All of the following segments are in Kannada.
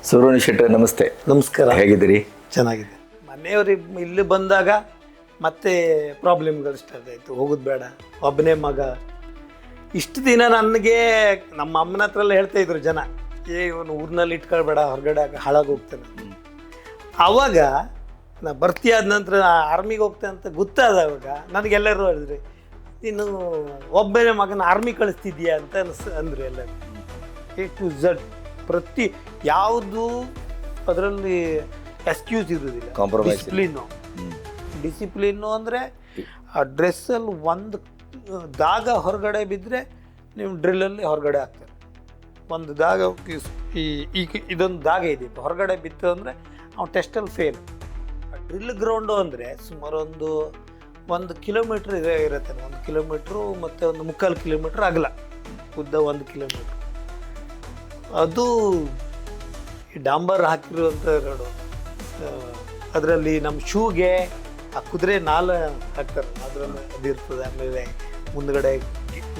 ಸುಬ್ರಹ್ಮಣ್ಯ ಶೆಟ್ಟರ್ ನಮಸ್ತೆ. ನಮಸ್ಕಾರ. ಹೇಗಿದ್ದೀರಿ? ಚೆನ್ನಾಗಿದೆ. ಮನೆಯವ್ರಿಗೆ ಇಲ್ಲಿ ಬಂದಾಗ ಮತ್ತೆ ಪ್ರಾಬ್ಲಮ್ಗಳು ಸ್ಟಾರ್ಟ್ ಆಯಿತು. ಹೋಗೋದು ಬೇಡ, ಒಬ್ಬನೇ ಮಗ. ಇಷ್ಟು ದಿನ ನನಗೆ ನಮ್ಮ ಅಮ್ಮನ ಹತ್ರ ಎಲ್ಲ ಹೇಳ್ತಾ ಇದ್ರು ಜನ, ಇವನು ಊರಿನಲ್ಲಿ ಇಟ್ಕೊಳ್ಬೇಡ, ಹೊರಗಡೆ ಹಾಳಾಗಿ ಹೋಗ್ತಾನೆ. ಆವಾಗ ನಾ ಭರ್ತಿ ಆದ ನಂತರ ಆರ್ಮಿಗೆ ಹೋಗ್ತೇನೆ ಅಂತ ಗೊತ್ತಾದವಾಗ ನನಗೆಲ್ಲರೂ ಹೇಳಿದ್ರಿ, ನೀನು ಒಬ್ಬನೇ ಮಗನ ಆರ್ಮಿ ಕಳಿಸ್ತಿದ್ಯಾ ಅಂತ ಅಂದರು ಎಲ್ಲರೂ. ಎ ಟು ಝಡ್ ಪ್ರತಿ ಯಾವುದು ಅದರಲ್ಲಿ ಎಕ್ಸ್ಕ್ಯೂಸ್ ಇರೋದಿಲ್ಲ. ಡಿಸಿಪ್ಲಿನ್ನು ಅಂದರೆ ಆ ಡ್ರೆಸ್ಸಲ್ಲಿ ಒಂದು ದಾಗ ಹೊರಗಡೆ ಬಿದ್ದರೆ ನೀವು ಡ್ರಿಲ್ಲಲ್ಲಿ ಹೊರಗಡೆ ಹಾಕ್ತಾರೆ. ಒಂದು ದಾಗ ಇದೊಂದು ದಾಗ ಇದೆ, ಹೊರಗಡೆ ಬಿತ್ತು ಅಂದರೆ ಅವ್ನು ಟೆಸ್ಟಲ್ಲಿ ಫೇಲ್. ಡ್ರಿಲ್ ಗ್ರೌಂಡು ಅಂದರೆ ಸುಮಾರು ಒಂದು ಕಿಲೋಮೀಟ್ರ್ ಇರುತ್ತೆ. 1 ಕಿಲೋಮೀಟ್ರು ಮತ್ತು 1/4 ಕಿಲೋಮೀಟ್ರ್ ಅಗಲ, ಉದ್ದ 1 ಕಿಲೋಮೀಟ್ರ್. ಅದು ಡಾಂಬರ್ ಹಾಕಿರುವಂಥ ರೋಡು. ಅದರಲ್ಲಿ ನಮ್ಮ ಶೂಗೆ ಆ ಕುದುರೆ ನಾಲ ಹಾಕ್ತಾರೆ, ಅದರಲ್ಲಿ ಅದಿರ್ತದೆ. ಆಮೇಲೆ ಮುಂದ್ಗಡೆ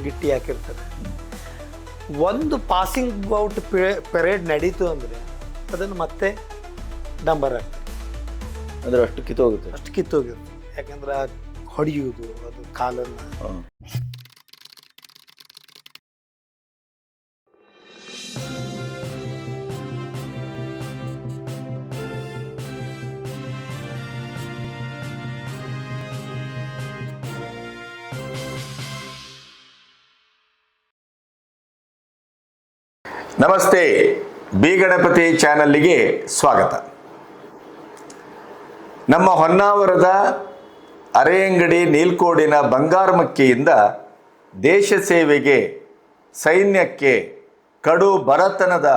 ಗಿಟ್ಟಿ ಹಾಕಿರ್ತಾರೆ. ಒಂದು ಪಾಸಿಂಗ್ ಔಟ್ ಪೆರೇಡ್ ನಡೀತು ಅಂದರೆ ಅದನ್ನು ಮತ್ತೆ ಡಾಂಬರ್ ಹಾಕ್ತಾರೆ. ಅಂದರೆ ಅಷ್ಟು ಕಿತ್ತೋಗುತ್ತೆ. ಅಷ್ಟು ಕಿತ್ತೋಗಿರುತ್ತೆ. ಯಾಕಂದ್ರೆ ಹೊಡೆಯುವುದು ಅದು ಕಾಲನ್ನು. ನಮಸ್ತೆ, ಬಿ ಗಣಪತಿ ಚಾನಲ್ಲಿಗೆ ಸ್ವಾಗತ. ನಮ್ಮ ಹೊನ್ನಾವರದ ಅರೆಯಂಗಡಿ ನೀಲ್ಕೋಡಿನ ಬಂಗಾರಮಕ್ಕಿಯಿಂದ ದೇಶ ಸೇವೆಗೆ, ಸೈನ್ಯಕ್ಕೆ, ಕಡು ಬಡತನದ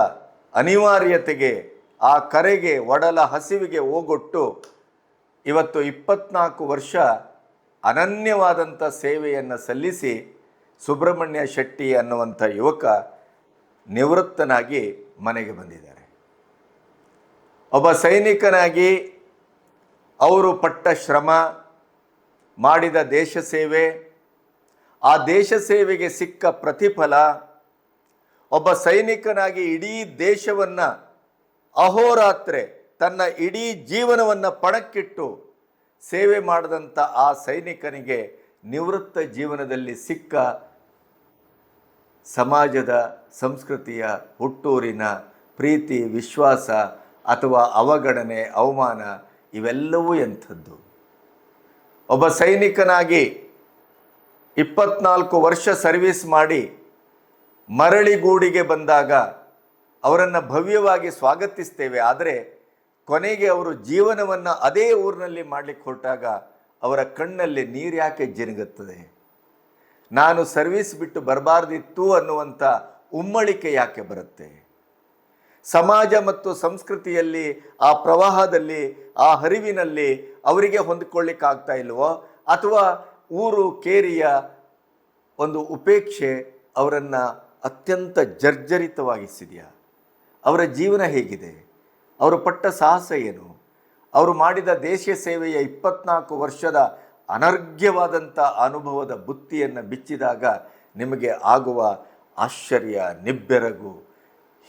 ಅನಿವಾರ್ಯತೆಗೆ, ಆ ಕರೆಗೆ, ಒಡಲ ಹಸಿವಿಗೆ ಓಗೊಟ್ಟು ಇವತ್ತು 24 ವರ್ಷ ಅನನ್ಯವಾದಂಥ ಸೇವೆಯನ್ನು ಸಲ್ಲಿಸಿ ಸುಬ್ರಹ್ಮಣ್ಯ ಶೆಟ್ಟಿ ಅನ್ನುವಂಥ ಯುವಕ ನಿವೃತ್ತನಾಗಿ ಮನೆಗೆ ಬಂದಿದ್ದಾರೆ. ಒಬ್ಬ ಸೈನಿಕನಾಗಿ ಅವರು ಪಟ್ಟ ಶ್ರಮ, ಮಾಡಿದ ದೇಶ ಸೇವೆ, ಆ ದೇಶ ಸೇವೆಗೆ ಸಿಕ್ಕ ಪ್ರತಿಫಲ, ಒಬ್ಬ ಸೈನಿಕನಾಗಿ ಇಡೀ ದೇಶವನ್ನು ಅಹೋರಾತ್ರೆ ತನ್ನ ಇಡೀ ಜೀವನವನ್ನು ಪಣಕ್ಕಿಟ್ಟು ಸೇವೆ ಮಾಡಿದಂಥ ಆ ಸೈನಿಕನಿಗೆ ನಿವೃತ್ತ ಜೀವನದಲ್ಲಿ ಸಿಕ್ಕ ಸಮಾಜದ, ಸಂಸ್ಕೃತಿಯ, ಹುಟ್ಟೂರಿನ ಪ್ರೀತಿ, ವಿಶ್ವಾಸ ಅಥವಾ ಅವಗಣನೆ, ಅವಮಾನ ಇವೆಲ್ಲವೂ ಎಂಥದ್ದು. ಒಬ್ಬ ಸೈನಿಕನಾಗಿ 24 ವರ್ಷ ಸರ್ವಿಸ್ ಮಾಡಿ ಮರಳಿಗೂಡಿಗೆ ಬಂದಾಗ ಅವರನ್ನು ಭವ್ಯವಾಗಿ ಸ್ವಾಗತಿಸ್ತೇವೆ. ಆದರೆ ಕೊನೆಗೆ ಅವರು ಜೀವನವನ್ನು ಅದೇ ಊರಿನಲ್ಲಿ ಮಾಡಲಿಕ್ಕೆ ಹೊರಟಾಗ ಅವರ ಕಣ್ಣಲ್ಲಿ ನೀರು ಯಾಕೆ ಜಿನುಗುತ್ತದೆ? ನಾನು ಸರ್ವಿಸ್ ಬಿಟ್ಟು ಬರಬಾರ್ದಿತ್ತು ಅನ್ನುವಂಥ ಉಮ್ಮಳಿಕೆ ಯಾಕೆ ಬರುತ್ತೆ? ಸಮಾಜ ಮತ್ತು ಸಂಸ್ಕೃತಿಯಲ್ಲಿ, ಆ ಪ್ರವಾಹದಲ್ಲಿ, ಆ ಹರಿವಿನಲ್ಲಿ ಅವರಿಗೆ ಹೊಂದಿಕೊಳ್ಳಿಕ್ಕಾಗ್ತಾ ಇಲ್ವೋ, ಅಥವಾ ಊರು ಕೇರಿಯ ಒಂದು ಉಪೇಕ್ಷೆ ಅವರನ್ನು ಅತ್ಯಂತ ಜರ್ಜರಿತವಾಗಿಸಿದೆಯಾ? ಅವರ ಜೀವನ ಹೇಗಿದೆ? ಅವರು ಪಟ್ಟ ಸಾಹಸ ಏನು? ಅವರು ಮಾಡಿದ ದೇಶ ಸೇವೆಯ 24 ವರ್ಷದ ಅನರ್ಘ್ಯವಾದಂಥ ಅನುಭವದ ಬುತ್ತಿಯನ್ನು ಬಿಚ್ಚಿದಾಗ ನಿಮಗೆ ಆಗುವ ಆಶ್ಚರ್ಯ, ನಿಬ್ಬೆರಗು,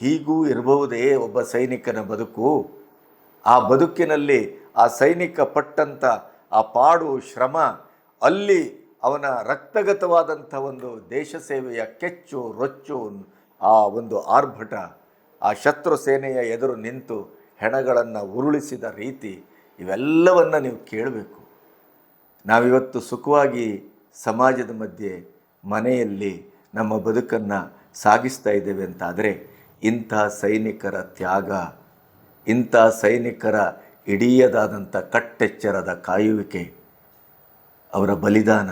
ಹೀಗೂ ಇರಬಹುದೇ ಒಬ್ಬ ಸೈನಿಕನ ಬದುಕು? ಆ ಬದುಕಿನಲ್ಲಿ ಆ ಸೈನಿಕ ಪಟ್ಟಂಥ ಆ ಪಾಡು, ಶ್ರಮ, ಅಲ್ಲಿ ಅವನ ರಕ್ತಗತವಾದಂಥ ಒಂದು ದೇಶ ಸೇವೆಯ ಕೆಚ್ಚು, ರೊಚ್ಚು, ಆ ಒಂದು ಆರ್ಭಟ, ಆ ಶತ್ರು ಸೇನೆಯ ಎದುರು ನಿಂತು ಹೆಣಗಳನ್ನು ಉರುಳಿಸಿದ ರೀತಿ, ಇವೆಲ್ಲವನ್ನು ನೀವು ಕೇಳಬೇಕು. ನಾವಿವತ್ತು ಸುಖವಾಗಿ ಸಮಾಜದ ಮಧ್ಯೆ, ಮನೆಯಲ್ಲಿ ನಮ್ಮ ಬದುಕನ್ನು ಸಾಗಿಸ್ತಾ ಇದ್ದೇವೆ ಅಂತಾದರೆ ಇಂಥ ಸೈನಿಕರ ತ್ಯಾಗ, ಇಂಥ ಸೈನಿಕರ ಇಡೀಯದಾದಂಥ ಕಟ್ಟೆಚ್ಚರದ ಕಾಯುವಿಕೆ, ಅವರ ಬಲಿದಾನ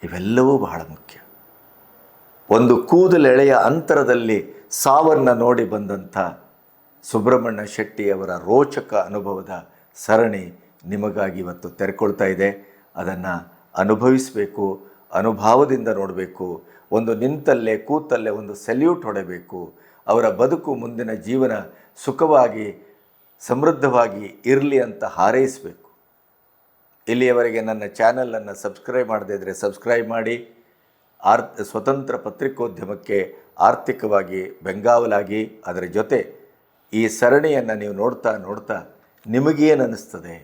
ಇವೆಲ್ಲವೂ ಬಹಳ ಮುಖ್ಯ. ಒಂದು ಕೂದಲೆಳೆಯ ಅಂತರದಲ್ಲಿ ಸಾವನ್ನು ನೋಡಿ ಬಂದಂಥ ಸುಬ್ರಹ್ಮಣ್ಯ ಶೆಟ್ಟಿಯವರ ರೋಚಕ ಅನುಭವದ ಸರಣಿ ನಿಮಗಾಗಿ ಇವತ್ತು ತೆರೆಕೊಳ್ತಾ ಇದೆ. ಅದನ್ನು ಅನುಭವಿಸಬೇಕು, ಅನುಭವದಿಂದ ನೋಡಬೇಕು. ಒಂದು ನಿಂತಲ್ಲೇ ಕೂತಲ್ಲೇ ಒಂದು ಸೆಲ್ಯೂಟ್ ಹೊಡೆಯಬೇಕು. ಅವರ ಬದುಕು, ಮುಂದಿನ ಜೀವನ ಸುಖವಾಗಿ, ಸಮೃದ್ಧವಾಗಿ ಇರಲಿ ಅಂತ ಹಾರೈಸಬೇಕು. ಇಲ್ಲಿಯವರೆಗೆ ನನ್ನ ಚಾನಲನ್ನು ಸಬ್ಸ್ಕ್ರೈಬ್ ಮಾಡದೇ ಇದ್ದರೆ ಸಬ್ಸ್ಕ್ರೈಬ್ ಮಾಡಿ. ಸ್ವತಂತ್ರ ಪತ್ರಿಕೋದ್ಯಮಕ್ಕೆ ಆರ್ಥಿಕವಾಗಿ ಬೆಂಗಾವಲಾಗಿ, ಅದರ ಜೊತೆ ಈ ಸರಣಿಯನ್ನು ನೀವು ನೋಡ್ತಾ ನೋಡ್ತಾ ನಿಮಗೇನು ಅನ್ನಿಸ್ತದೆ,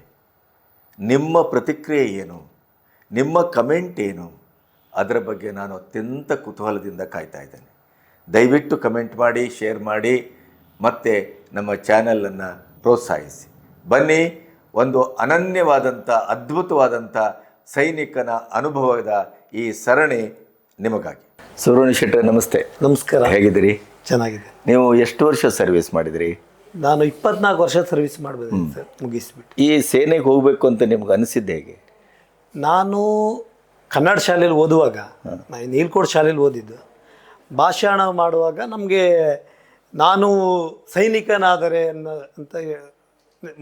ನಿಮ್ಮ ಪ್ರತಿಕ್ರಿಯೆ ಏನು, ನಿಮ್ಮ ಕಮೆಂಟ್ ಏನು, ಅದರ ಬಗ್ಗೆ ನಾನು ಅತ್ಯಂತ ಕುತೂಹಲದಿಂದ ಕಾಯ್ತಾ ಇದ್ದೇನೆ. ದಯವಿಟ್ಟು ಕಮೆಂಟ್ ಮಾಡಿ, ಶೇರ್ ಮಾಡಿ, ಮತ್ತು ನಮ್ಮ ಚಾನಲನ್ನು ಪ್ರೋತ್ಸಾಹಿಸಿ. ಬನ್ನಿ, ಒಂದು ಅನನ್ಯವಾದಂಥ ಅದ್ಭುತವಾದಂಥ ಸೈನಿಕನ ಅನುಭವದ ಈ ಸರಣಿ ನಿಮಗಾಗಿ. ಸುಬ್ರಹ್ಮಣ್ಯ ಶೆಟ್ಟರೆ, ನಮಸ್ತೆ. ನಮಸ್ಕಾರ. ಹೇಗಿದ್ದೀರಿ? ಚೆನ್ನಾಗಿದೆ. ನೀವು ಎಷ್ಟು ವರ್ಷ ಸರ್ವಿಸ್ ಮಾಡಿದಿರಿ? ನಾನು 24 ವರ್ಷ ಸರ್ವಿಸ್ ಮಾಡ್ಬೋದು ಸರ್, ಮುಗಿಸ್ಬಿಟ್ಟು. ಈ ಸೇನೆಗೆ ಹೋಗಬೇಕು ಅಂತ ನಿಮ್ಗೆ ಅನಿಸಿದ್ದು ಹೇಗೆ? ನಾನು ಕನ್ನಡ ಶಾಲೆಯಲ್ಲಿ ಓದುವಾಗ, ನಾನು ನೀಲ್ಕೋಟ್ ಶಾಲೆಯಲ್ಲಿ ಓದಿದ್ದು, ಭಾಷಣ ಮಾಡುವಾಗ ನಮಗೆ ನಾನು ಸೈನಿಕನಾದರೆ ಅಂತ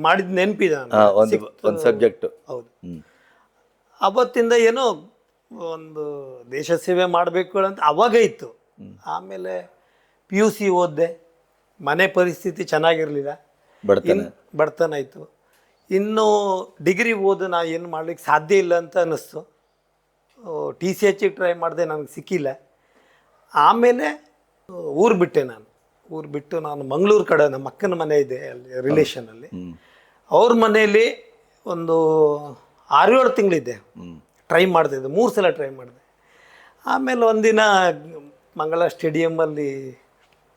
ಮಾಡಿದ ನೆನಪಿದೆ. ಒಂದು ಸಬ್ಜೆಕ್ಟು. ಹೌದು. ಅವತ್ತಿಂದ ಏನೋ ಒಂದು ದೇಶ ಸೇವೆ ಮಾಡಬೇಕು ಅಂತ ಅವಾಗ ಇತ್ತು. ಆಮೇಲೆ PUC ಓದಿದೆ. ಮನೆ ಪರಿಸ್ಥಿತಿ ಚೆನ್ನಾಗಿರಲಿಲ್ಲ, ಬಡತನ ಇತ್ತು. ಇನ್ನು ಡಿಗ್ರಿ ಓದು ನಾ ಏನು ಮಾಡ್ಲಿಕ್ಕೆ ಸಾಧ್ಯ ಇಲ್ಲ ಅಂತ ಅನ್ನಿಸ್ತು. TCHಗೆ ಟ್ರೈ ಮಾಡಿದೆ, ನನಗೆ ಸಿಕ್ಕಿಲ್ಲ. ಆಮೇಲೆ ಊರು ಬಿಟ್ಟೆ. ಊರು ಬಿಟ್ಟು ನಾನು ಮಂಗಳೂರು ಕಡೆ, ನಮ್ಮ ಅಕ್ಕನ ಮನೆ ಇದೆ ಅಲ್ಲಿ ರಿಲೇಷನಲ್ಲಿ, ಅವ್ರ ಮನೆಯಲ್ಲಿ ಒಂದು 6-7 ತಿಂಗಳಿದ್ದೆ. ಟ್ರೈ ಮಾಡ್ತಿದ್ದೆ, 3 ಸಲ ಟ್ರೈ ಮಾಡಿದೆ. ಆಮೇಲೆ ಒಂದಿನ ಮಂಗಳ ಸ್ಟೇಡಿಯಮ್ಮಲ್ಲಿ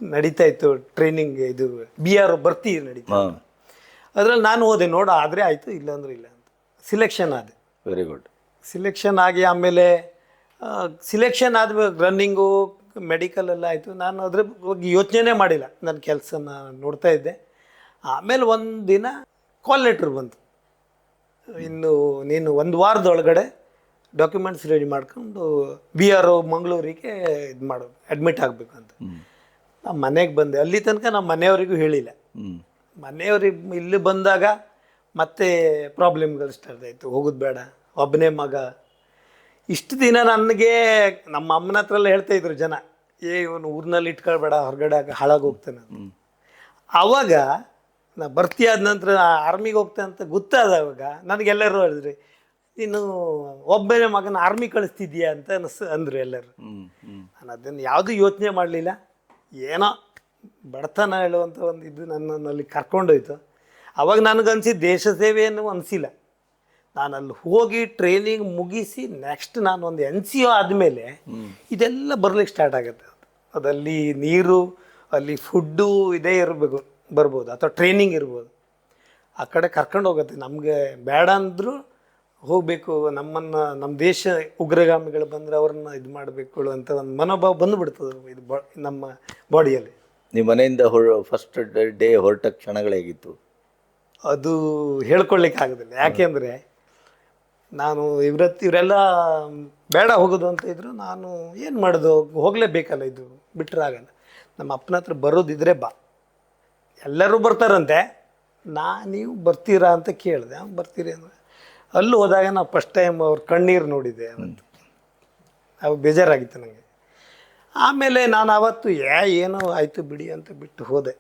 ನಡೀತಾ ಇತ್ತು ಟ್ರೈನಿಂಗ್, ಇದು BRO ಭರ್ತಿ ನಡೀತಾ. ಅದರಲ್ಲಿ ನಾನು ಹೋದೆ, ಆದರೆ ಆಯಿತು, ಇಲ್ಲಾಂದ್ರೆ ಇಲ್ಲ ಅಂತ ಸಿಲೆಕ್ಷನ್ ಆದೆ. Very good. ಸಿಲೆಕ್ಷನ್ ಆಗಿ ಆಮೇಲೆ ಸಿಲೆಕ್ಷನ್ ಆದ್ಮೇಲೆ ರನ್ನಿಂಗು, ಮೆಡಿಕಲ್ ಎಲ್ಲ ಆಯಿತು. ನಾನು ಅದ್ರ ಬಗ್ಗೆ ಯೋಚನೆ ಮಾಡಿಲ್ಲ, ನನ್ನ ಕೆಲಸನ ನೋಡ್ತಾ ಇದ್ದೆ. ಆಮೇಲೆ ಒಂದು ದಿನ ಕಾಲ್ ಲೆಟ್ರ್ ಬಂತು, ಇನ್ನು ನೀನು 1 ವಾರದೊಳಗಡೆ ಡಾಕ್ಯುಮೆಂಟ್ಸ್ ರೆಡಿ ಮಾಡ್ಕೊಂಡು BRO ಮಂಗಳೂರಿಗೆ ಇದು ಮಾಡೋದು, ಅಡ್ಮಿಟ್ ಆಗಬೇಕು ಅಂತ. ನಮ್ಮ ಮನೆಗೆ ಬಂದೆ. ಅಲ್ಲಿ ತನಕ ನಮ್ಮ ಮನೆಯವರಿಗೂ ಹೇಳಿಲ್ಲ. ಮನೆಯವ್ರಿಗೆ ಇಲ್ಲಿ ಬಂದಾಗ ಮತ್ತೆ ಪ್ರಾಬ್ಲಮ್ಗಳು ಸ್ಟಾರ್ಟ್ ಆಯಿತು. ಹೋಗೋದು ಬೇಡ, ಒಬ್ಬನೇ ಮಗ. ಇಷ್ಟು ದಿನ ನನಗೆ ನಮ್ಮ ಅಮ್ಮನ ಹತ್ರ ಎಲ್ಲ ಹೇಳ್ತಾ ಇದ್ರು ಜನ, ಇವನು ಊರಿನಲ್ಲಿ ಇಟ್ಕೊಳ್ಬೇಡ, ಹೊರಗಡೆ ಹಾಳಾಗಿ ಹೋಗ್ತಾನೆ. ಆವಾಗ ನಾ ಭರ್ತಿ ಆದ ನಂತರ ಆರ್ಮಿಗೆ ಹೋಗ್ತೇನೆ ಅಂತ ಗೊತ್ತಾದವಾಗ ನನಗೆಲ್ಲರೂ ಹೇಳಿದ್ರಿ, ನೀನು ಒಬ್ಬನೇ ಮಗನ ಆರ್ಮಿ ಕಳಿಸ್ತಿದ್ಯಾ ಅಂತ ಅಂದರು ಎಲ್ಲರೂ. ನಾನು ಅದನ್ನು ಯಾವುದೂ ಯೋಚನೆ ಮಾಡಲಿಲ್ಲ. ಏನೋ ಬಡತನ ಹೇಳುವಂಥ ಒಂದು ಇದು ನನ್ನಲ್ಲಿ ಕರ್ಕೊಂಡೋಯ್ತು. ಅವಾಗ ನನಗನ್ಸಿದ್ದು ದೇಶ ಸೇವೆಯನ್ನು ಅನಿಸಿಲ್ಲ. ನಾನು ಅಲ್ಲಿ ಹೋಗಿ ಟ್ರೈನಿಂಗ್ ಮುಗಿಸಿ ನೆಕ್ಸ್ಟ್ ನಾನು ಒಂದು NCO ಆದಮೇಲೆ ಇದೆಲ್ಲ ಬರ್ಲಿಕ್ಕೆ ಸ್ಟಾರ್ಟ್ ಆಗುತ್ತೆ. ಅದಲ್ಲಿ ನೀರು, ಅಲ್ಲಿ ಫುಡ್ಡು ಇದೇ ಬರ್ಬೋದು, ಅಥವಾ ಟ್ರೈನಿಂಗ್ ಇರ್ಬೋದು. ಆ ಕಡೆ ಕರ್ಕೊಂಡು ಹೋಗುತ್ತೆ. ನಮಗೆ ಬೇಡ ಅಂದರೂ ಹೋಗಬೇಕು, ನಮ್ಮ ದೇಶ ಉಗ್ರಗಾಮಿಗಳು ಬಂದರೆ ಅವ್ರನ್ನ ಇದು ಮಾಡಬೇಕು ಅಂತ ಒಂದು ಮನೋಭಾವ ಬಂದುಬಿಡ್ತದೆ ಇದು ನಮ್ಮ ಬಾಡಿಯಲ್ಲಿ. ನಿಮ್ಮ ಮನೆಯಿಂದ ಫಸ್ಟ್ ಡೇ ಹೊರಟ ಕ್ಷಣಗಳು ಹೇಗಿತ್ತು? ಅದು ಹೇಳ್ಕೊಳ್ಳಿಕ್ಕೆ ಆಗೋದಿಲ್ಲ. ಯಾಕೆಂದರೆ ನಾನು ಇವರೆಲ್ಲ ಬೇಡ ಹೋಗೋದು ಅಂತ ಇದ್ರು. ನಾನು ಏನು ಮಾಡೋದು, ಹೋಗಲೇಬೇಕಲ್ಲ, ಇದು ಬಿಟ್ಟರೆ ಆಗಲ್ಲ. ನಮ್ಮ ಅಪ್ಪನ ಹತ್ರ ಬರೋದಿದ್ರೆ ಬಾ, ಎಲ್ಲರೂ ಬರ್ತಾರಂತೆ, ನೀವು ಬರ್ತೀರಾ ಅಂತ ಕೇಳಿದೆ. ಬರ್ತೀರಿ ಅಂದರೆ ಅಲ್ಲಿ ಹೋದಾಗ ನಾವು ಫಸ್ಟ್ ಟೈಮ್ ಅವ್ರ ಕಣ್ಣೀರು ನೋಡಿದ್ದೆ. ಅವತ್ತು ಅವಾಗ ಬೇಜಾರಾಗಿತ್ತು ನನಗೆ. ಆಮೇಲೆ ನಾನು ಆವತ್ತು ಏನೋ ಆಯಿತು ಬಿಡಿ ಅಂತ ಬಿಟ್ಟು ಹೋದೆ.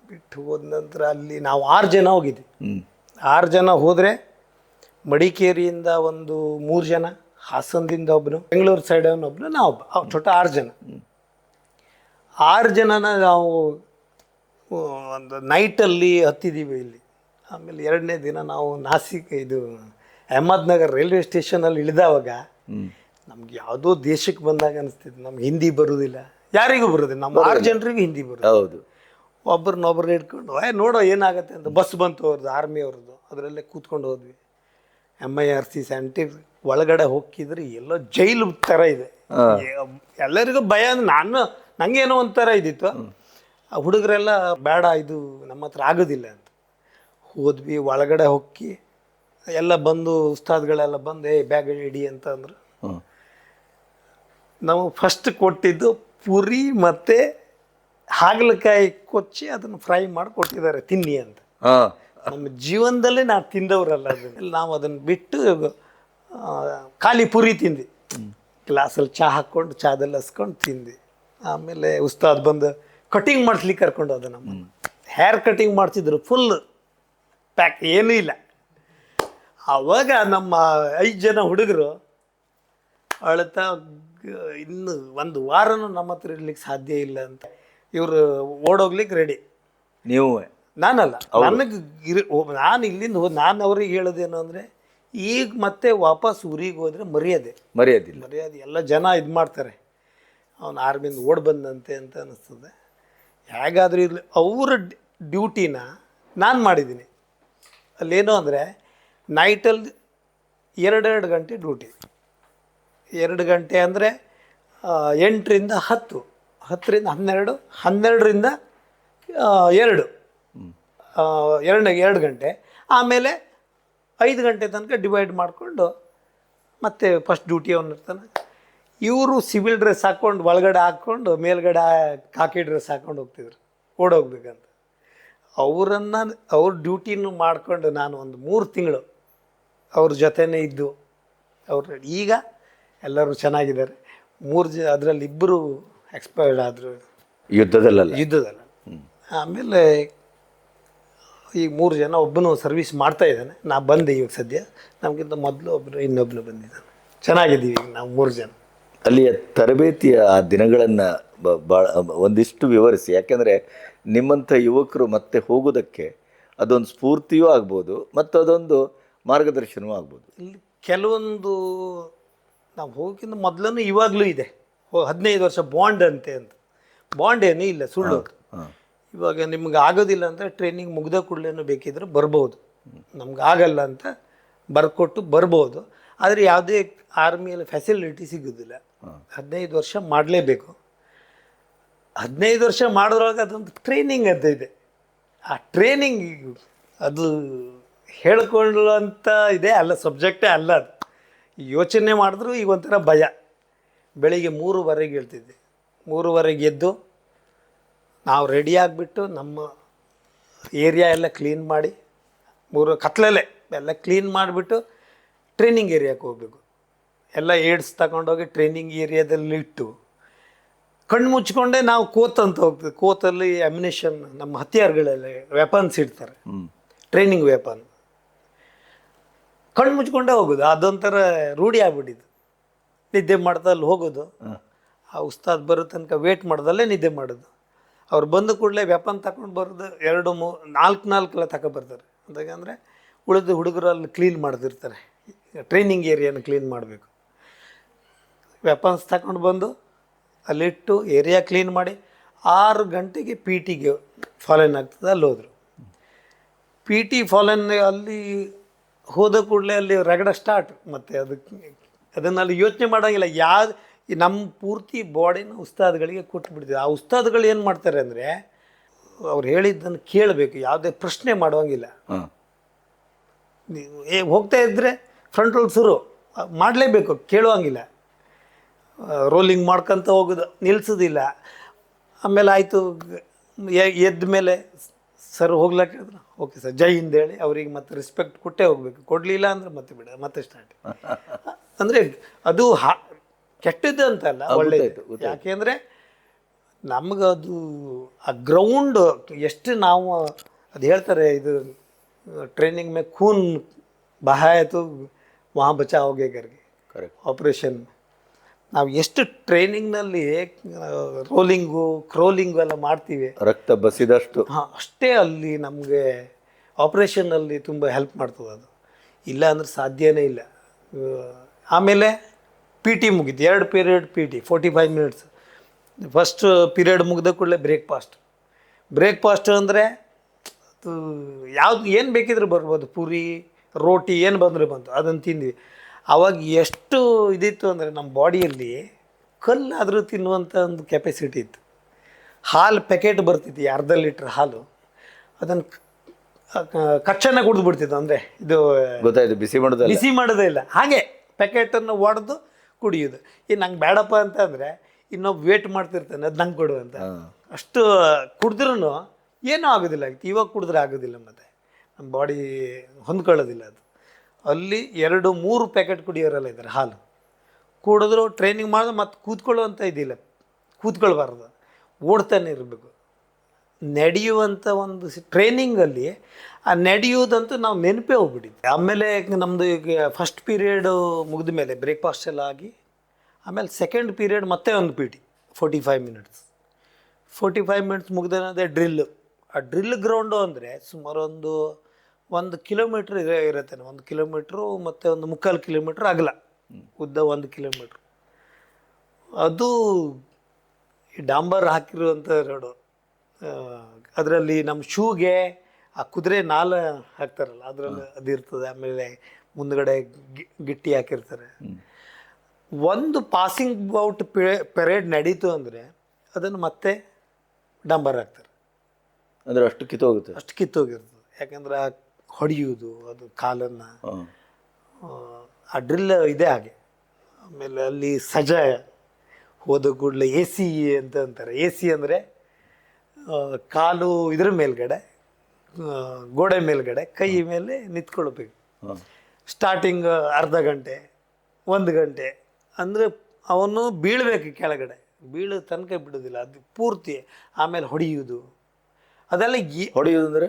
ಬಿಟ್ಟು ಹೋದ ನಂತರ ಅಲ್ಲಿ ನಾವು 6 ಜನ ಹೋಗಿದ್ವಿ. 6 ಜನ ಹೋದರೆ ಮಡಿಕೇರಿಯಿಂದ ಒಂದು 3 ಜನ, ಹಾಸನದಿಂದ ಒಬ್ಬನು, ಬೆಂಗಳೂರು ಸೈಡ್ ಒಬ್ಬನು, ನಾವೊಬ್ಬ, ಒಟ್ಟು 6 ಜನ. 6 ಜನನ ನಾವು ಒಂದು ನೈಟಲ್ಲಿ ಹತ್ತಿದ್ದೀವಿ ಇಲ್ಲಿ. ಆಮೇಲೆ 2ನೇ ದಿನ ನಾವು ನಾಸಿಕ್, ಇದು ಅಹಮದ್ನಗರ್ ರೈಲ್ವೆ ಸ್ಟೇಷನಲ್ಲಿ ಇಳಿದವಾಗ ನಮ್ಗೆ ಯಾವುದೋ ದೇಶಕ್ಕೆ ಬಂದಾಗ ಅನಿಸ್ತಿತ್ತು. ನಮ್ಗೆ ಹಿಂದಿ ಬರೋದಿಲ್ಲ, ಯಾರಿಗೂ ಬರೋದಿಲ್ಲ. ನಮ್ಮ 6 ಜನರಿಗೂ ಹಿಂದಿ ಬರೋದು. ಹೌದು. ಒಬ್ರನ್ನೊಬ್ರು ಹಿಡ್ಕೊಂಡು ನೋಡೋ ಏನಾಗುತ್ತೆ ಅಂತ ಬಸ್ ಬಂತು ಅವ್ರದ್ದು, ಆರ್ಮಿ ಅವ್ರದ್ದು. ಅದರಲ್ಲೇ ಕೂತ್ಕೊಂಡು ಹೋದ್ವಿ. MIRC ಸೆಂಟಿರ್ ಒಳಗಡೆ ಹೋಗಿದ್ರೆ ಎಲ್ಲೋ ಜೈಲು ಥರ ಇದೆ. ಎಲ್ಲರಿಗೂ ಭಯ. ನಂಗೇನೋ ಒಂಥರ ಇದ್ದಿತ್ತು. ಆ ಹುಡುಗರೆಲ್ಲ ಬೇಡ, ಇದು ನಮ್ಮ ಹತ್ರ ಆಗೋದಿಲ್ಲ ಅಂತ ಹೋದ್ವಿ. ಒಳಗಡೆ ಹೋಗಿ ಎಲ್ಲ ಬಂದು ಉಸ್ತಾದ್ಗಳೆಲ್ಲ ಬಂದು ಬ್ಯಾಗ್ ಇಡಿ ಅಂತ ಅಂದರು. ನಾವು ಫಸ್ಟ್ ಕೊಟ್ಟಿದ್ದು ಪುರಿ ಮತ್ತು ಹಾಗಲಕಾಯಿ ಕೊಚ್ಚಿ ಅದನ್ನು ಫ್ರೈ ಮಾಡಿ ಕೊಟ್ಟಿದ್ದಾರೆ, ತಿನ್ನಿ ಅಂತ. ನಮ್ಮ ಜೀವನದಲ್ಲೇ ನಾವು ತಿಂದವರಲ್ಲ ಅದನ್ನು. ನಾವು ಅದನ್ನು ಬಿಟ್ಟು ಖಾಲಿ ಪುರಿ ತಿಂದು ಗ್ಲಾಸಲ್ಲಿ ಚಹಾ ಹಾಕ್ಕೊಂಡು ಚಾದಲ್ಲಿ ಹಸ್ಕೊಂಡು ತಿಂದು. ಆಮೇಲೆ ಉಸ್ತಾದ್ ಬಂದು ಕಟಿಂಗ್ ಮಾಡಿಸ್ಲಿಕ್ಕೆ ಕರ್ಕೊಂಡು ಹೋದ. ನಮ್ಮನ್ನು ಹೇರ್ ಕಟಿಂಗ್ ಮಾಡ್ತಿದ್ರು, ಫುಲ್ ಪ್ಯಾಕ್, ಏನೂ ಇಲ್ಲ. ಆವಾಗ ನಮ್ಮ 5 ಜನ ಹುಡುಗರು ಅಳ್ತಾ, ಇನ್ನು 1 ವಾರನೂ ನಮ್ಮ ಹತ್ರ ಇರ್ಲಿಕ್ಕೆ ಸಾಧ್ಯ ಇಲ್ಲ ಅಂತ, ಇವರು ಓಡೋಗ್ಲಿಕ್ಕೆ ರೆಡಿ. ನೀವು ನಾನಲ್ಲ, ನನಗೆ ನಾನು ಇಲ್ಲಿಂದ ನಾನು ಅವ್ರಿಗೆ ಹೇಳೋದೇನು ಅಂದರೆ, ಈಗ ಮತ್ತೆ ವಾಪಸ್ ಊರಿಗೆ ಹೋದರೆ ಮರೆಯೋದಿಲ್ಲ. ಎಲ್ಲ ಜನ ಇದು ಮಾಡ್ತಾರೆ, ಅವನು ಆರ್ಮಿಯಿಂದ ಓಡ್ ಬಂದಂತೆ ಅಂತ ಅನ್ನಿಸ್ತದೆ. ಹೇಗಾದರೂ ಇರಲಿ, ಅವರ ಡ್ಯೂಟಿನ ನಾನು ಮಾಡಿದ್ದೀನಿ. ಅಲ್ಲೇನು ಅಂದರೆ ನೈಟಲ್ಲಿ 2 ಗಂಟೆ ಡ್ಯೂಟಿ. 2 ಗಂಟೆ ಅಂದರೆ 8ರಿಂದ 10, 10ರಿಂದ 12, 12ರಿಂದ 2, 2 ಗಂಟೆ. ಆಮೇಲೆ 5 ಗಂಟೆ ತನಕ ಡಿವೈಡ್ ಮಾಡಿಕೊಂಡು ಮತ್ತೆ ಫಸ್ಟ್ ಡ್ಯೂಟಿ ಅವನು ಇರ್ತಾನೆ. ಇವರು ಸಿವಿಲ್ ಡ್ರೆಸ್ ಹಾಕ್ಕೊಂಡು ಒಳಗಡೆ ಹಾಕ್ಕೊಂಡು ಮೇಲ್ಗಡೆ ಕಾಕಿ ಡ್ರೆಸ್ ಹಾಕ್ಕೊಂಡು ಹೋಗ್ತಿದ್ರು ಓಡೋಗ್ಬೇಕಂತ. ಅವ್ರ ಡ್ಯೂಟಿನೂ ಮಾಡಿಕೊಂಡು ನಾನು ಒಂದು 3 ತಿಂಗಳು ಅವ್ರ ಜೊತೆನೇ ಇದ್ದು ಈಗ ಎಲ್ಲರೂ ಚೆನ್ನಾಗಿದ್ದಾರೆ. ಅದರಲ್ಲಿ 2 ಎಕ್ಸ್ಪೈರ್ಡ್ ಆದರು ಯುದ್ಧದಲ್ಲ. ಆಮೇಲೆ ಈಗ 3 ಜನ, ಒಬ್ಬನು ಸರ್ವಿಸ್ ಮಾಡ್ತಾ ಇದ್ದಾನೆ, ನಾ ಬಂದೆ ಇವಾಗ ಸದ್ಯ. ನಮಗಿಂತ ಮೊದಲು ಇನ್ನೊಬ್ಬನು ಬಂದಿದ್ದಾನೆ. ಚೆನ್ನಾಗಿದ್ದೀವಿ ಈಗ ನಾವು 3 ಜನ. ಅಲ್ಲಿಯ ತರಬೇತಿಯ ಆ ದಿನಗಳನ್ನು ಭಾಳ ಒಂದಿಷ್ಟು ವಿವರಿಸಿ. ಯಾಕೆಂದರೆ ನಿಮ್ಮಂಥ ಯುವಕರು ಮತ್ತೆ ಹೋಗೋದಕ್ಕೆ ಅದೊಂದು ಸ್ಫೂರ್ತಿಯೂ ಆಗ್ಬೋದು ಮತ್ತು ಅದೊಂದು ಮಾರ್ಗದರ್ಶನವೂ ಆಗ್ಬೋದು. ಇಲ್ಲಿ ಕೆಲವೊಂದು ನಾವು ಹೋಗೋಕ್ಕಿಂತ ಮೊದಲೂ ಇವಾಗಲೂ ಇದೆ. 15 ವರ್ಷ ಬಾಂಡ್ ಅಂತ ಬಾಂಡ್ ಏನೂ ಇಲ್ಲ, ಸುಳ್ಳು. ಇವಾಗ ನಿಮ್ಗೆ ಆಗೋದಿಲ್ಲ ಅಂತ ಟ್ರೈನಿಂಗ್ ಮುಗ್ದ ಕೂಡಲೇ ಬೇಕಿದ್ರೆ ಬರ್ಬೋದು, ನಮ್ಗೆ ಆಗಲ್ಲ ಅಂತ ಬರ್ಕೊಟ್ಟು ಬರ್ಬೋದು. ಆದರೆ ಯಾವುದೇ ಆರ್ಮಿಯಲ್ಲಿ ಫೆಸಿಲಿಟಿ ಸಿಗೋದಿಲ್ಲ. 15 ವರ್ಷ ಮಾಡಲೇಬೇಕು. 15 ವರ್ಷ ಮಾಡೋದ್ರೊಳಗೆ ಅದೊಂದು ಟ್ರೈನಿಂಗ್ ಅಂತ ಇದೆ. ಆ ಟ್ರೈನಿಂಗ್ ಅದು ಹೇಳ್ಕೊಳ್ಳುವಂಥ ಇದೆ ಅಲ್ಲ, ಸಬ್ಜೆಕ್ಟೇ ಅಲ್ಲ ಅದು. ಯೋಚನೆ ಮಾಡಿದ್ರು ಈಗ ಒಂಥರ ಭಯ. ಬೆಳಿಗ್ಗೆ 3:15 ಹೇಳ್ತಿದ್ದೆ. 3:15 ಎದ್ದು ನಾವು ರೆಡಿ ಆಗಿಬಿಟ್ಟು ನಮ್ಮ ಏರಿಯಾ ಎಲ್ಲ ಕ್ಲೀನ್ ಮಾಡಿ, ಕತ್ಲಲ್ಲೇ ಎಲ್ಲ ಕ್ಲೀನ್ ಮಾಡಿಬಿಟ್ಟು ಟ್ರೈನಿಂಗ್ ಏರಿಯಾಕ್ಕೆ ಹೋಗ್ಬೇಕು. ಎಲ್ಲ ಏಡ್ಸ್ ತಗೊಂಡೋಗಿ ಟ್ರೈನಿಂಗ್ ಏರಿಯಾದಲ್ಲಿ ಇಟ್ಟು ಕಣ್ಣು ಮುಚ್ಕೊಂಡೆ ನಾವು ಕೋತ್ ಅಂತ ಹೋಗ್ತೀವಿ. ಕೋತಲ್ಲಿ ಅಮ್ಯುನಿಷನ್, ನಮ್ಮ ಹತ್ಯಾರಗಳೆಲ್ಲ ವೆಪನ್ಸ್ ಇಡ್ತಾರೆ, ಟ್ರೈನಿಂಗ್ ವೆಪನ್. ಕಣ್ಣು ಮುಚ್ಕೊಂಡೇ ಹೋಗೋದು, ಅದೊಂಥರ ರೂಢಿ ಆಗ್ಬಿಟ್ಟಿದ್ದು. ನಿದ್ದೆ ಮಾಡ್ದಲ್ಲಿ ಹೋಗೋದು, ಆ ಉಸ್ತಾದ್ ಬರೋ ತನಕ ವೇಟ್ ಮಾಡ್ದಲ್ಲೇ ನಿದ್ದೆ ಮಾಡೋದು. ಅವ್ರು ಬಂದ ಕೂಡಲೇ ವೆಪನ್ ತಗೊಂಡು ಬರೋದು 2, 3, 4 ಎಲ್ಲ ತಗೊಬರ್ತಾರೆ. ಅಂತಾಗಂದರೆ ಉಳಿದು ಹುಡುಗರಲ್ಲಿ ಕ್ಲೀನ್ ಮಾಡ್ತಿರ್ತಾರೆ, ಟ್ರೈನಿಂಗ್ ಏರಿಯಾನ ಕ್ಲೀನ್ ಮಾಡಬೇಕು. ವೆಪನ್ಸ್ ತಗೊಂಡು ಬಂದು ಅಲ್ಲಿಟ್ಟು ಏರಿಯಾ ಕ್ಲೀನ್ ಮಾಡಿ 6 ಗಂಟೆಗೆ ಪಿ ಟಿಗೆ ಫಾಲೋನ್ ಆಗ್ತದೆ. ಅಲ್ಲಿ ಹೋದರು. ಪಿ ಟಿ ಫಾಲೋನ್ ಅಲ್ಲಿ ಹೋದ ಕೂಡಲೇ ಅಲ್ಲಿ ರಗಡ ಸ್ಟಾರ್ಟ್. ಮತ್ತು ಅದನ್ನಲ್ಲಿ ಯೋಚನೆ ಮಾಡೋಂಗಿಲ್ಲ. ನಮ್ಮ ಪೂರ್ತಿ ಬಾಡಿನ ಉಸ್ತಾದ್ಗಳಿಗೆ ಕೊಟ್ಟುಬಿಡ್ತೀವಿ. ಆ ಉಸ್ತಾದ್ಗಳು ಏನು ಮಾಡ್ತಾರೆ ಅಂದರೆ, ಅವ್ರು ಹೇಳಿದ್ದನ್ನು ಕೇಳಬೇಕು, ಯಾವುದೇ ಪ್ರಶ್ನೆ ಮಾಡುವಂಗಿಲ್ಲ. ಹೋಗ್ತಾ ಇದ್ದರೆ ಫ್ರಂಟ್ ರೋಲ್ ಶುರು ಮಾಡಲೇಬೇಕು, ಕೇಳುವಂಗಿಲ್ಲ. ರೋಲಿಂಗ್ ಮಾಡ್ಕೊತ ಹೋಗೋದು, ನಿಲ್ಲಿಸೋದಿಲ್ಲ. ಆಮೇಲೆ ಆಯಿತು, ಎದ್ದ ಮೇಲೆ ಸರ್ ಹೋಗ್ಲಿಕ್ಕೆ ಹೇಳಿದ್ರು, ಓಕೆ ಸರ್ ಜೈ ಹಿಂದ್ ಹೇಳಿ ಅವ್ರಿಗೆ ಮತ್ತೆ ರೆಸ್ಪೆಕ್ಟ್ ಕೊಟ್ಟೇ ಹೋಗಬೇಕು. ಕೊಡಲಿಲ್ಲ ಅಂದರೆ ಮತ್ತೆ ಸ್ಟಾರ್ಟ್. ಅಂದರೆ ಅದು ಕೆಟ್ಟದ್ದು ಅಂತಲ್ಲ, ಒಳ್ಳೆಯದು. ಯಾಕೆಂದರೆ ನಮಗದು ಆ ಗ್ರೌಂಡ್ ಎಷ್ಟು ನಾವು ಅದು ಹೇಳ್ತಾರೆ, ಇದು ಟ್ರೈನಿಂಗ್ ಮೇ ಖೂನ್ ಬಹಾಯಿತು ವಹಾ ಬಚಾವ್ ಹೋಗೆ ಕರ್ಗೆ ಆಪ್ರೇಷನ್. ನಾವು ಎಷ್ಟು ಟ್ರೈನಿಂಗ್ನಲ್ಲಿ ರೋಲಿಂಗು ಕ್ರೋಲಿಂಗು ಎಲ್ಲ ಮಾಡ್ತೀವಿ, ರಕ್ತ ಬಸಿದಷ್ಟು ಅಷ್ಟೇ ಅಲ್ಲಿ ನಮಗೆ ಆಪ್ರೇಷನ್ನಲ್ಲಿ ತುಂಬ ಹೆಲ್ಪ್ ಮಾಡ್ತದೆ. ಅದು ಇಲ್ಲ ಅಂದ್ರೆ ಸಾಧ್ಯನೇ ಇಲ್ಲ. ಆಮೇಲೆ ಪಿ ಟಿ ಮುಗೀತು, 2 period P T 45 minutes. First period ಮುಗಿದ ಕೂಡಲೇ ಬ್ರೇಕ್ಫಾಸ್ಟ್ ಅಂದರೆ ಅದು ಯಾವುದು ಏನು ಬೇಕಿದ್ರೆ ಬರ್ಬೋದು, ಪೂರಿ ರೋಟಿ ಏನು ಬಂತು ಅದನ್ನು ತಿಂದ್ವಿ. ಆವಾಗ ಎಷ್ಟು ಇದಿತ್ತು ಅಂದರೆ ನಮ್ಮ ಬಾಡಿಯಲ್ಲಿ ಕಲ್ಲಾದರೂ ತಿನ್ನುವಂಥ ಒಂದು ಕೆಪಾಸಿಟಿ ಇತ್ತು. ಹಾಲು ಪ್ಯಾಕೆಟ್ ಬರ್ತಿತ್ತು, 1/2 ಲೀಟ್ರ್ ಹಾಲು, ಅದನ್ನು ಕಚ್ಚನ ಕುಡಿದು ಬಿಡ್ತಿತ್ತು. ಅಂದರೆ ಇದು ಗೊತ್ತಾಯ್ತು, ಬಿಸಿ ಮಾಡೋದೇ ಇಲ್ಲ, ಹಾಗೆ ಪ್ಯಾಕೆಟನ್ನು ಒಡೆದು ಕುಡಿಯೋದು. ನಂಗೆ ಬೇಡಪ್ಪ ಅಂತ ಅಂದರೆ ಇನ್ನೊಬ್ಬ ವೇಟ್ ಮಾಡ್ತಿರ್ತಾನೆ, ಅದು ನಂಗೆ ಕೊಡು ಅಂತ. ಅಷ್ಟು ಕುಡಿದ್ರೂ ಏನೂ ಆಗೋದಿಲ್ಲ. ಆಗಿತ್ತು, ಇವಾಗ ಕುಡಿದ್ರೆ ಆಗೋದಿಲ್ಲ, ಮತ್ತು ನಮ್ಮ ಬಾಡಿ ಹೊಂದ್ಕೊಳ್ಳೋದಿಲ್ಲ ಅದು. ಅಲ್ಲಿ 2-3 ಪ್ಯಾಕೆಟ್ ಕುಡಿಯೋರೆಲ್ಲ ಇದ್ದಾರೆ. ಹಾಲು ಕುಡಿದ್ರು ಟ್ರೈನಿಂಗ್ ಮಾಡಿದ್ರೆ ಮತ್ತೆ ಕೂತ್ಕೊಳ್ಳುವಂಥ ಇದಿಲ್ಲ, ಕೂತ್ಕೊಳ್ಬಾರ್ದು, ಓಡ್ತಾನೆ ಇರಬೇಕು. ನಡೆಯುವಂಥ ಒಂದು ಟ್ರೈನಿಂಗಲ್ಲಿ ಆ ನಡೆಯುವುದಂತೂ ನಾವು ನೆನಪೇ ಹೋಗ್ಬಿಟ್ಟಿದ್ವಿ. ಆಮೇಲೆ ನಮ್ಮದು ಈಗ ಫಸ್ಟ್ ಪೀರಿಯಡು ಮುಗಿದ ಮೇಲೆ ಬ್ರೇಕ್ಫಾಸ್ಟ್ ಎಲ್ಲ ಆಗಿ, ಆಮೇಲೆ ಸೆಕೆಂಡ್ ಪೀರಿಯಡ್ ಮತ್ತೆ ಒಂದು ಪಿ ಟಿ 45 ಮಿನಿಟ್ಸ್. 45 ಮಿನಿಟ್ಸ್ ಮುಗಿದೇನದೇ ಡ್ರಿಲ್ಲು. ಆ ಡ್ರಿಲ್ ಗ್ರೌಂಡು ಅಂದರೆ ಸುಮಾರು ಒಂದು ಕಿಲೋಮೀಟ್ರ್ ಇರುತ್ತೆ, 1 ಕಿಲೋಮೀಟ್ರು ಮತ್ತು 1/4 ಕಿಲೋಮೀಟ್ರ್ ಅಗಲ, ಉದ್ದ 1 ಕಿಲೋಮೀಟ್ರ್. ಅದು ಈ ಡಾಂಬರ್ ಹಾಕಿರುವಂಥ ರೋಡು. ಅದರಲ್ಲಿ ನಮ್ಮ ಶೂಗೆ ಆ ಕುದುರೆ ನಾಲ ಹಾಕ್ತಾರಲ್ಲ ಅದರಲ್ಲಿ ಅದಿರ್ತದೆ. ಆಮೇಲೆ ಮುಂದ್ಗಡೆ ಗಿಟ್ಟಿ ಹಾಕಿರ್ತಾರೆ. ಒಂದು ಪಾಸಿಂಗ್ ಔಟ್ ಪೆರೇಡ್ ನಡೀತು ಅಂದರೆ ಅದನ್ನು ಮತ್ತೆ ಡಾಂಬರ್ ಹಾಕ್ತಾರೆ. ಅಂದರೆ ಅಷ್ಟು ಕಿತ್ತೋಗುತ್ತೆ, ಅಷ್ಟು ಕಿತ್ತೋಗಿರ್ತದೆ. ಯಾಕಂದ್ರೆ ಹೊಡೆಯುವುದು ಅದು ಕಾಲನ್ನು, ಆ ಡ್ರಿಲ್ ಇದೆ ಹಾಗೆ. ಆಮೇಲೆ ಅಲ್ಲಿ ಸಜ ಹೋದ ಕೂಡಲೇ ಎ ಸಿ ಅಂತ ಅಂತಾರೆ. ಎ ಸಿ ಅಂದರೆ ಕಾಲು ಇದ್ರ ಮೇಲ್ಗಡೆ, ಗೋಡೆ ಮೇಲ್ಗಡೆ, ಕೈ ಮೇಲೆ ನಿಂತ್ಕೊಳ್ಬೇಕು. ಸ್ಟಾರ್ಟಿಂಗ್ ಅರ್ಧ ಗಂಟೆ 1 ಗಂಟೆ ಅಂದರೆ ಅವನು ಬೀಳಬೇಕು ಕೆಳಗಡೆ, ಬೀಳೋ ತನಕ ಬಿಡೋದಿಲ್ಲ ಅದು ಪೂರ್ತಿ. ಆಮೇಲೆ ಹೊಡೆಯುವುದು ಅದೆಲ್ಲ ಹೊಡೆಯುವುದು ಅಂದರೆ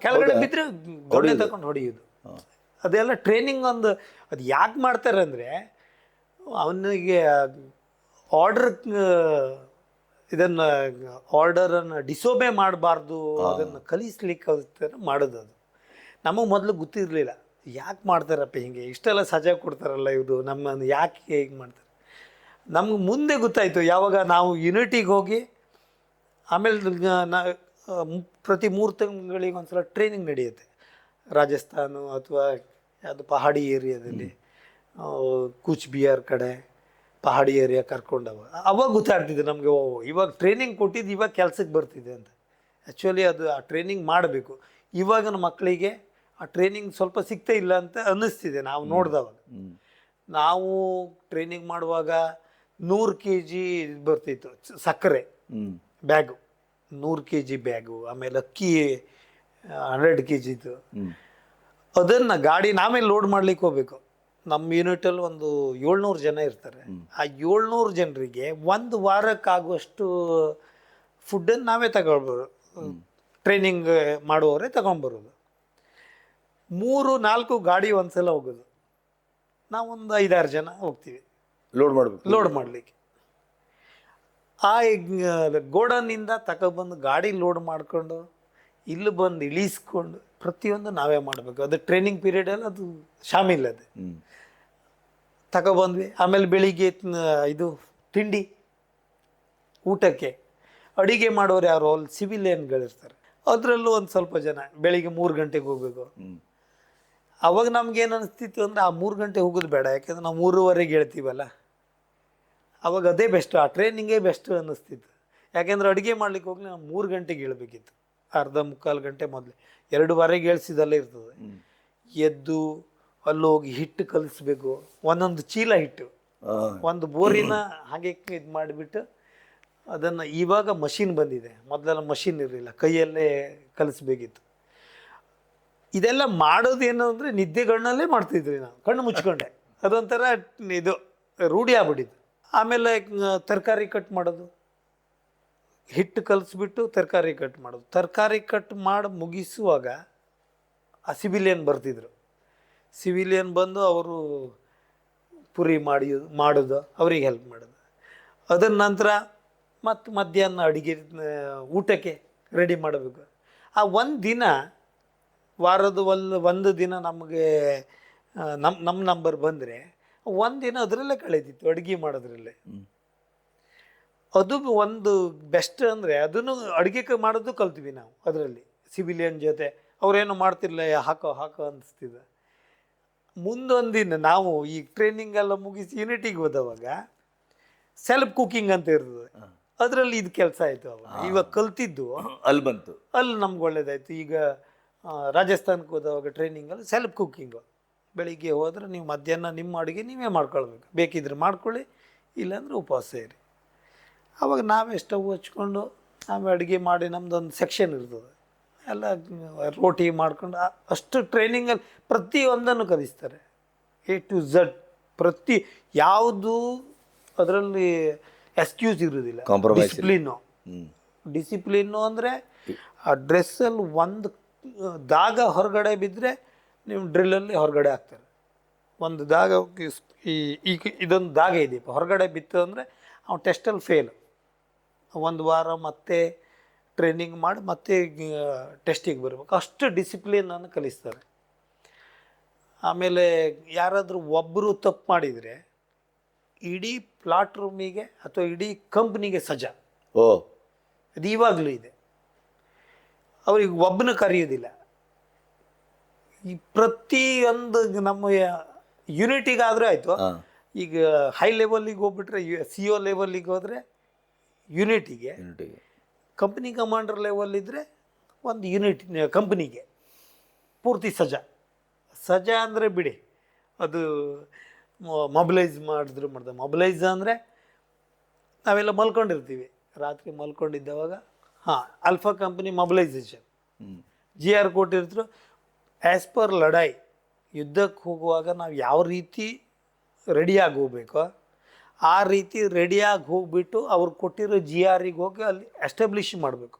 ಕೆಳಗಡೆ ಬಿದ್ದರೆ ಗೊಡ್ಡೆ ತಗೊಂಡು ಹೊಡೆಯುವುದು. ಅದೆಲ್ಲ ಟ್ರೈನಿಂಗ್. ಅದು ಯಾಕೆ ಮಾಡ್ತಾರೆ ಅಂದರೆ ಅವನಿಗೆ ಆರ್ಡರನ್ನು ಡಿಸೋಬೆ ಮಾಡಬಾರ್ದು, ಅದನ್ನು ಕಲಿಸ್ಲಿಕ್ಕೆ ಮಾಡೋದು. ಅದು ನಮಗೆ ಮೊದಲು ಗೊತ್ತಿರಲಿಲ್ಲ, ಯಾಕೆ ಮಾಡ್ತಾರಪ್ಪ ಹಿಂಗೆ, ಇಷ್ಟೆಲ್ಲ ಸಜಾ ಕೊಡ್ತಾರಲ್ಲ ಇವರು, ನಮ್ಮನ್ನು ಯಾಕೆ ಹೀಗೆ ಮಾಡ್ತಾರೆ. ನಮ್ಗೆ ಮುಂದೆ ಗೊತ್ತಾಯಿತು ಯಾವಾಗ ನಾವು ಯೂನಿಟಿಗೆ ಹೋಗಿ, ಆಮೇಲೆ ಪ್ರತಿ 3 ತಿಂಗಳಿಗೆ ಒಂದ್ಸಲ ಟ್ರೈನಿಂಗ್ ನಡೆಯುತ್ತೆ. ರಾಜಸ್ಥಾನ ಅಥವಾ ಯಾವುದು ಪಹಾಡಿ ಏರಿಯಾದಲ್ಲಿ, ಕೂಚ್ ಬಿಹಾರ್ ಕಡೆ ಪಹಾಡಿ ಏರಿಯಾ ಅವಾಗ ಗೊತ್ತಾಗ್ತಿದೆ ನಮಗೆ, ಓ ಇವಾಗ ಟ್ರೈನಿಂಗ್ ಕೊಟ್ಟಿದ್ದು ಇವಾಗ ಕೆಲ್ಸಕ್ಕೆ ಬರ್ತಿದೆ ಅಂತ. ಆ್ಯಕ್ಚುಲಿ ಅದು ಆ ಟ್ರೈನಿಂಗ್ ಮಾಡಬೇಕು. ಇವಾಗಿನ ಮಕ್ಕಳಿಗೆ ಆ ಟ್ರೈನಿಂಗ್ ಸ್ವಲ್ಪ ಸಿಗ್ತಾ ಇಲ್ಲ ಅಂತ ಅನ್ನಿಸ್ತಿದೆ. ನಾವು ನೋಡಿದವಾಗ, ನಾವು ಟ್ರೈನಿಂಗ್ ಮಾಡುವಾಗ 100 kg ಬರ್ತಿತ್ತು ಸಕ್ಕರೆ ಬ್ಯಾಗು, 100 kg ಬ್ಯಾಗು. ಆಮೇಲೆ ಅಕ್ಕಿ 100 kg. ಅದನ್ನು ಗಾಡಿ ನಾವೇ ಲೋಡ್ ಮಾಡ್ಲಿಕ್ಕೆ ಹೋಗ್ಬೇಕು. ನಮ್ಮ ಯೂನಿಟಲ್ಲಿ 700 ಜನ ಇರ್ತಾರೆ. ಆ 700 ಜನರಿಗೆ 1 ವಾರಕ್ಕಾಗುವಷ್ಟು ಫುಡ್ಡನ್ನು ನಾವೇ ತಗೊಳ್ಬೋದು, ಟ್ರೈನಿಂಗ್ ಮಾಡುವವರೇ ತಗೊಂಬರೋದು. 3-4 ಗಾಡಿ ಒಂದ್ಸಲ ಹೋಗೋದು. ನಾವೊಂದು 5-6 ಜನ ಹೋಗ್ತೀವಿ ಲೋಡ್ ಮಾಡಲಿಕ್ಕೆ. ಆ ಗೋಡನ್ನಿಂದ ತಗೊಬಂದು ಗಾಡಿ ಲೋಡ್ ಮಾಡಿಕೊಂಡು ಇಲ್ಲಿ ಬಂದು ಇಳಿಸ್ಕೊಂಡು ಪ್ರತಿಯೊಂದು ನಾವೇ ಮಾಡಬೇಕು. ಅದು ಟ್ರೈನಿಂಗ್ ಪೀರಿಯಡಲ್ಲಿ ಅದು ಶಾಮಿಲ್. ಅದು ತಗೊಬಂದ್ವಿ. ಆಮೇಲೆ ಬೆಳಿಗ್ಗೆ ಇದು ತಿಂಡಿ ಊಟಕ್ಕೆ ಅಡಿಗೆ ಮಾಡೋರು ಯಾರು, ಅಲ್ಲಿ ಸಿವಿಲಿಯನ್ಗಳಿರ್ತಾರೆ. ಅದರಲ್ಲೂ ಒಂದು ಸ್ವಲ್ಪ ಜನ ಬೆಳಿಗ್ಗೆ 3 ಗಂಟೆಗೆ ಹೋಗಬೇಕು. ಅವಾಗ ನಮ್ಗೇನು ಅನಿಸ್ತಿತ್ತು ಅಂದರೆ ಆ 3 ಗಂಟೆ ಹೋಗೋದು ಬೇಡ, ಯಾಕೆಂದ್ರೆ ನಾವು 3:15 ಹೇಳ್ತೀವಲ್ಲ, ಅವಾಗ ಅದೇ ಬೆಸ್ಟ್, ಆ ಟ್ರೈನಿಂಗೇ ಬೆಸ್ಟ್ ಅನ್ನಿಸ್ತಿತ್ತು. ಯಾಕೆಂದ್ರೆ ಅಡುಗೆ ಮಾಡ್ಲಿಕ್ಕೆ ಹೋಗ್ಲಿ ನಾವು 3 ಗಂಟೆಗೆ ಹೇಳ್ಬೇಕಿತ್ತು, ಮುಕ್ಕಾಲು ಗಂಟೆ ಮೊದಲೇ. 2:15 ಹೇಳ್ಸಿದಲ್ಲೇ ಇರ್ತದೆ. ಎದ್ದು ಅಲ್ಲೋಗಿ ಹಿಟ್ಟು ಕಲಿಸ್ಬೇಕು, ಒಂದೊಂದು ಚೀಲ ಹಿಟ್ಟು, ಒಂದು ಬೋರಿನ ಹಾಗೆ ಇದು ಮಾಡಿಬಿಟ್ಟು ಅದನ್ನು. ಇವಾಗ ಮಷಿನ್ ಬಂದಿದೆ, ಮೊದಲೆಲ್ಲ ಮಷಿನ್ ಇರಲಿಲ್ಲ, ಕೈಯಲ್ಲೇ ಕಲಿಸ್ಬೇಕಿತ್ತು. ಇದೆಲ್ಲ ಮಾಡೋದೇನು ಅಂದರೆ ನಿದ್ದೆಗಣ್ಣಲ್ಲೇ ಮಾಡ್ತಿದ್ವಿ ನಾವು, ಕಣ್ಣು ಮುಚ್ಕೊಂಡೆ. ಅದೊಂಥರ ಇದು ರೂಢಿ ಆಗ್ಬಿಟ್ಟಿತ್ತು. ಆಮೇಲೆ ತರಕಾರಿ ಕಟ್ ಮಾಡೋದು, ಹಿಟ್ಟು ಕಲಿಸ್ಬಿಟ್ಟು ತರಕಾರಿ ಕಟ್ ಮಾಡೋದು. ತರಕಾರಿ ಕಟ್ ಮಾಡಿ ಮುಗಿಸುವಾಗ ಆ ಸಿವಿಲಿಯನ್ ಬರ್ತಿದ್ರು. ಸಿವಿಲಿಯನ್ ಬಂದು ಅವರು ಪುರಿ ಮಾಡೋದು, ಅವ್ರಿಗೆ ಹೆಲ್ಪ್ ಮಾಡೋದು. ಅದರ ನಂತರ ಮತ್ತು ಮಧ್ಯಾಹ್ನ ಅಡುಗೆ ಊಟಕ್ಕೆ ರೆಡಿ ಮಾಡಬೇಕು. ಆ ದಿನ ವಾರದ ಒಂದು ದಿನ ನಮಗೆ ನಮ್ಮ ನಂಬರ್ ಬಂದರೆ ದಿನ ಅದರಲ್ಲೇ ಕಳೀತಿತ್ತು, ಅಡುಗೆ ಮಾಡೋದ್ರಲ್ಲೇ. ಅದು ಒಂದು ಬೆಸ್ಟ್ ಅಂದರೆ ಅದನ್ನು ಅಡುಗೆ ಮಾಡೋದು ಕಲ್ತೀವಿ ನಾವು ಅದರಲ್ಲಿ. ಸಿವಿಲಿಯನ್ ಜೊತೆ ಅವರೇನು ಮಾಡ್ತಿರ್ಲಿಲ್ಲ, ಹಾಕೋ ಅನಿಸ್ತಿದೆ. ಮುಂದೊಂದು ದಿನ ನಾವು ಈ ಟ್ರೈನಿಂಗ್ ಎಲ್ಲ ಮುಗಿಸಿ ಯೂನಿಟಿಗೆ ಹೋದವಾಗ ಸೆಲ್ಫ್ ಕುಕಿಂಗ್ ಅಂತ ಇರ್ತದೆ, ಅದರಲ್ಲಿ ಇದು ಕೆಲಸ ಆಯಿತು. ಇವಾಗ ಕಲ್ತಿದ್ದು ಅಲ್ಲಿ ಬಂತು, ಅಲ್ಲಿ ನಮ್ಗೆ ಒಳ್ಳೇದಾಯಿತು. ಈಗ ರಾಜಸ್ಥಾನಕ್ಕೆ ಹೋದವಾಗ ಟ್ರೈನಿಂಗಲ್ಲಿ ಸೆಲ್ಫ್ ಕುಕ್ಕಿಂಗು. ಬೆಳಿಗ್ಗೆ ಹೋದರೆ ನೀವು ಮಧ್ಯಾಹ್ನ ನಿಮ್ಮ ಅಡುಗೆ ನೀವೇ ಮಾಡ್ಕೊಳ್ಬೇಕು, ಬೇಕಿದ್ರೆ ಮಾಡ್ಕೊಳ್ಳಿ, ಇಲ್ಲಾಂದರೆ ಉಪವಾಸ ಇರಿ. ಆವಾಗ ನಾವೇ ಸ್ಟವ್ ಹಚ್ಕೊಂಡು ನಾವೇ ಅಡುಗೆ ಮಾಡಿ, ನಮ್ಮದೊಂದು ಸೆಕ್ಷನ್ ಇರ್ತದೆ, ಎಲ್ಲ ರೋಟಿ ಮಾಡ್ಕೊಂಡು. ಅಷ್ಟು ಟ್ರೈನಿಂಗಲ್ಲಿ ಪ್ರತಿಯೊಂದನ್ನು ಕಲಿಸ್ತಾರೆ, A to Z. ಯಾವುದು ಅದರಲ್ಲಿ ಎಕ್ಸ್ಕ್ಯೂಸ್ ಇರೋದಿಲ್ಲ. ಡಿಸಿಪ್ಲಿನ್ನು ಅಂದರೆ ಆ ಡ್ರೆಸ್ಸಲ್ಲಿ ಒಂದು ದಾಗ ಹೊರಗಡೆ ಬಿದ್ದರೆ ನೀವು ಡ್ರಿಲ್ಲಲ್ಲಿ ಹೊರಗಡೆ ಹಾಕ್ತಾರೆ. ಒಂದು ದಾಗ ಇದೊಂದು ದಾಗ ಇದೆಯಪ್ಪ ಹೊರಗಡೆ ಬಿತ್ತು ಅಂದರೆ ಅವ್ನು ಟೆಸ್ಟಲ್ಲಿ ಫೇಲ್. 1 ವಾರ ಮತ್ತೆ ಟ್ರೈನಿಂಗ್ ಮಾಡಿ ಮತ್ತೆ ಟೆಸ್ಟಿಗೆ ಬರಬೇಕು. ಅಷ್ಟು ಡಿಸಿಪ್ಲಿನನ್ನು ಕಲಿಸ್ತಾರೆ. ಆಮೇಲೆ ಯಾರಾದರೂ ಒಬ್ಬರು ತಪ್ಪು ಮಾಡಿದರೆ ಇಡೀ ಪ್ಲಾಟ್ ರೂಮಿಗೆ ಅಥವಾ ಇಡೀ ಕಂಪ್ನಿಗೆ ಸಜಾ. ಓ, ಅದು ಇವಾಗಲೂ ಇದೆ. ಅವ್ರಿಗೆ ಒಬ್ಬನ ಕರೆಯೋದಿಲ್ಲ. ಈ ಪ್ರತಿಯೊಂದು ನಮ್ಮ ಯೂನಿಟಿಗಾದರೂ ಆಯಿತು. ಈಗ ಹೈ ಲೆವೆಲ್ಲಿಗೆ ಹೋಗ್ಬಿಟ್ರೆ CO ಲೆವೆಲ್ಲಿಗೆ ಹೋದರೆ ಯೂನಿಟಿಗೆ, ಕಂಪ್ನಿ ಕಮಾಂಡರ್ ಲೆವೆಲ್ ಇದ್ದರೆ ಒಂದು ಯೂನಿಟ್ ಕಂಪ್ನಿಗೆ ಪೂರ್ತಿ ಸಜಾ ಅಂದರೆ ಬಿಡಿ, ಅದು ಮೊಬಿಲೈಸ್ ಮಾಡಿದ್ರು ಮಾಡ್ದೆ. ಮೊಬಿಲೈಸ್ ಅಂದರೆ ನಾವೆಲ್ಲ ಮಲ್ಕೊಂಡಿರ್ತೀವಿ, ರಾತ್ರಿ ಮಲ್ಕೊಂಡಿದ್ದವಾಗ ಆಲ್ಫಾ ಕಂಪ್ನಿ ಮೊಬಿಲೈಸೇಷನ್ GR ಕೊಟ್ಟಿರ್ತಾರೆ. ಆ್ಯಸ್ ಪರ್ ಲಡಾಯಿ, ಯುದ್ಧಕ್ಕೆ ಹೋಗುವಾಗ ನಾವು ಯಾವ ರೀತಿ ರೆಡಿಯಾಗಿ ಹೋಗ್ಬೇಕೋ ಆ ರೀತಿ ರೆಡಿಯಾಗಿ ಹೋಗ್ಬಿಟ್ಟು ಅವ್ರು ಕೊಟ್ಟಿರೋ GRಗೆ ಹೋಗಿ ಅಲ್ಲಿ ಎಸ್ಟಾಬ್ಲಿಷ್ ಮಾಡಬೇಕು.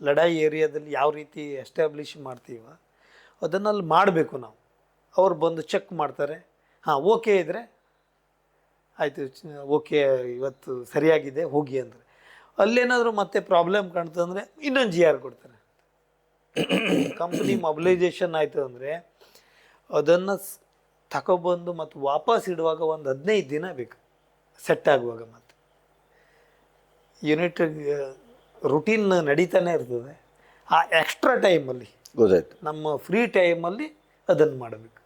ಲಡಾಯಿ ಏರಿಯಾದಲ್ಲಿ ಯಾವ ರೀತಿ ಎಸ್ಟಾಬ್ಲಿಷ್ ಮಾಡ್ತೀವ ಅದನ್ನಲ್ಲಿ ಮಾಡಬೇಕು ನಾವು. ಅವ್ರು ಬಂದು ಚೆಕ್ ಮಾಡ್ತಾರೆ, ಓಕೆ ಇದ್ದರೆ ಆಯಿತು, ಓಕೆ ಇವತ್ತು ಸರಿಯಾಗಿದೆ ಹೋಗಿ ಅಂದರೆ. ಅಲ್ಲೇನಾದರೂ ಮತ್ತೆ ಪ್ರಾಬ್ಲಮ್ ಕಾಣ್ತಂದರೆ ಇನ್ನೊಂದು GR ಕೊಡ್ತಾರೆ. ಕಂಪ್ನಿ ಮೊಬಿಲೈಸೇಷನ್ ಆಯಿತು ಅಂದರೆ ಅದನ್ನು ತಗೊಬಂದು ಮತ್ತು ವಾಪಸ್ ಇಡುವಾಗ ಒಂದು 15 ದಿನ ಬೇಕು ಸೆಟ್ ಆಗುವಾಗ. ಮತ್ತು ಯೂನಿಟ್ ರುಟೀನ್ ನಡೀತಾನೆ ಇರ್ತದೆ. ಆ ಎಕ್ಸ್ಟ್ರಾ ಟೈಮಲ್ಲಿ ಗೊತ್ತಾಯ್ತು, ನಮ್ಮ ಫ್ರೀ ಟೈಮಲ್ಲಿ ಅದನ್ನು ಮಾಡಬೇಕು.